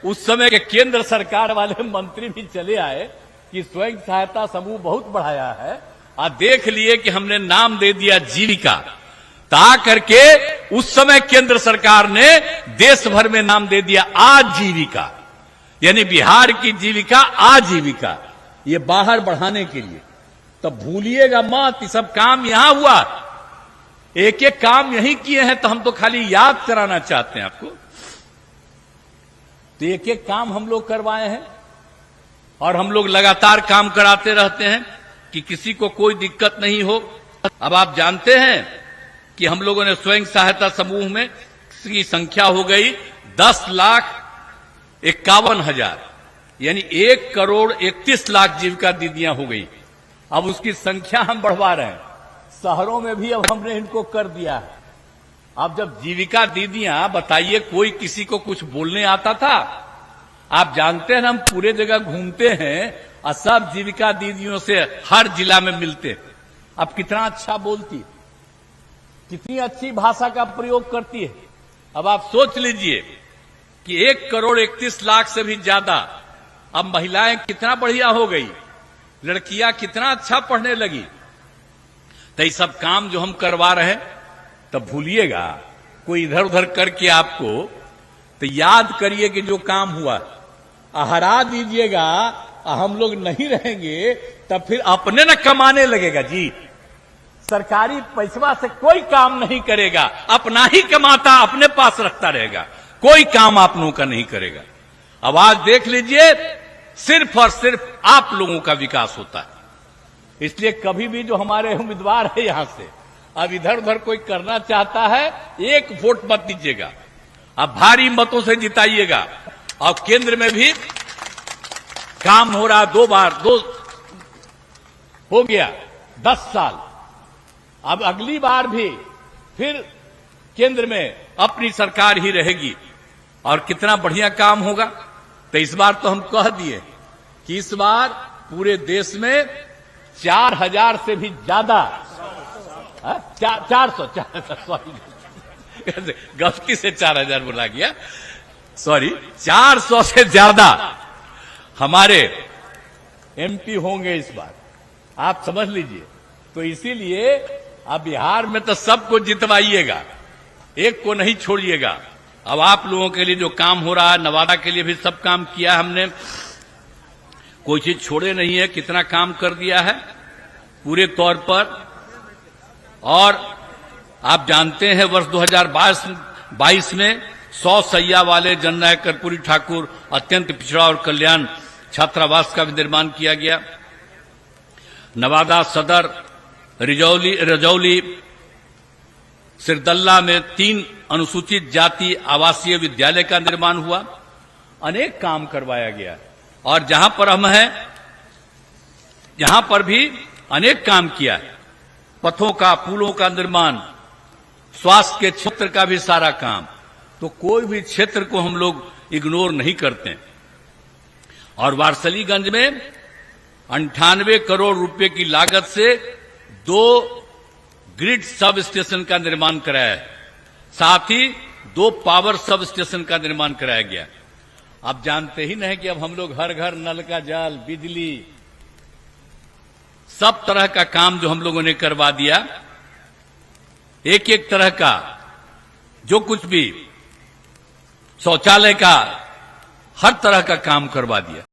उस समय के केंद्र सरकार वाले मंत्री भी चले आए कि स्वयं सहायता समूह बहुत बढ़ाया है और देख लिए कि हमने नाम दे दिया जीविका। ता करके उस समय केंद्र सरकार ने देश भर में नाम दे दिया आजीविका, यानी बिहार की जीविका आजीविका, ये बाहर बढ़ाने के लिए। तो भूलिएगा मत, ये सब काम यहां हुआ, एक एक काम यही किए हैं, तो हम तो खाली याद कराना चाहते हैं आपको। तो एक एक काम हम लोग करवाए हैं और हम लोग लगातार काम कराते रहते हैं कि किसी को कोई दिक्कत नहीं हो। अब आप जानते हैं कि हम लोगों ने स्वयं सहायता समूह में की संख्या हो गई 10,51,000, यानी 1,31,00,000 जीविका दीदियां हो गई। अब उसकी संख्या हम बढ़वा रहे हैं, शहरों में भी अब हमने इनको कर दिया है। अब जब जीविका दीदियां, बताइए कोई किसी को कुछ बोलने आता था? आप जानते हैं ना, हम पूरे जगह घूमते हैं और सब जीविका दीदियों से हर जिला में मिलते हैं। अब कितना अच्छा बोलती है, कितनी अच्छी भाषा का प्रयोग करती है। अब आप सोच लीजिए कि 1,31,00,000 से भी ज्यादा अब महिलाएं कितना बढ़िया हो गई, लड़कियां कितना अच्छा पढ़ने लगी। तो ये सब काम जो हम करवा रहे हैं, तब भूलिएगा कोई इधर उधर करके आपको, तो याद करिए कि जो काम हुआ हरा दीजिएगा। हम लोग नहीं रहेंगे तब फिर अपने न कमाने लगेगा जी। सरकारी पैसा से कोई काम नहीं करेगा, अपना ही कमाता अपने पास रखता रहेगा, कोई काम आप लोगों का नहीं करेगा। अब आज देख लीजिए, सिर्फ और सिर्फ आप लोगों का विकास होता है। इसलिए कभी भी जो हमारे उम्मीदवार है यहां से, अब इधर उधर कोई करना चाहता है, एक वोट मत दीजिएगा, अब भारी मतों से जिताइएगा। और केंद्र में भी काम हो रहा, 2 बार हो गया 10 साल। अब अगली बार भी फिर केंद्र में अपनी सरकार ही रहेगी और कितना बढ़िया काम होगा। तो इस बार तो हम कह दिए कि इस बार पूरे देश में 4,000 से भी ज्यादा, 400 सॉरी गलती से 4,000 बोला गया, सॉरी 400 से ज्यादा हमारे एमपी होंगे इस बार, आप समझ लीजिए। तो इसीलिए अब बिहार में तो सबको जितवाइएगा, एक को नहीं छोड़िएगा। अब आप लोगों के लिए जो काम हो रहा है, नवादा के लिए भी सब काम किया हमने, कोई चीज छोड़े नहीं है, कितना काम कर दिया है पूरे तौर पर। और आप जानते हैं वर्ष 2022 में 100 सैया वाले जननायक कर्पूरी ठाकुर अत्यंत पिछड़ा और कल्याण छात्रावास का भी निर्माण किया गया। नवादा सदर, रजौली, सिरदल्ला में 3 अनुसूचित जाति आवासीय विद्यालय का निर्माण हुआ। अनेक काम करवाया गया और जहां पर हम हैं, यहां पर भी अनेक काम किया है। पथों का, पुलों का निर्माण, स्वास्थ्य के क्षेत्र का भी सारा काम। तो कोई भी क्षेत्र को हम लोग इग्नोर नहीं करते। और वारसलीगंज में 98 करोड़ रुपए की लागत से 2 ग्रिड सब स्टेशन का निर्माण कराया है, साथ ही 2 पावर सब स्टेशन का निर्माण कराया गया। आप जानते ही नहीं कि अब हम लोग हर घर नल का जल, बिजली, सब तरह का काम जो हम लोगों ने करवा दिया, एक एक तरह का जो कुछ भी, शौचालय का, हर तरह का काम करवा दिया।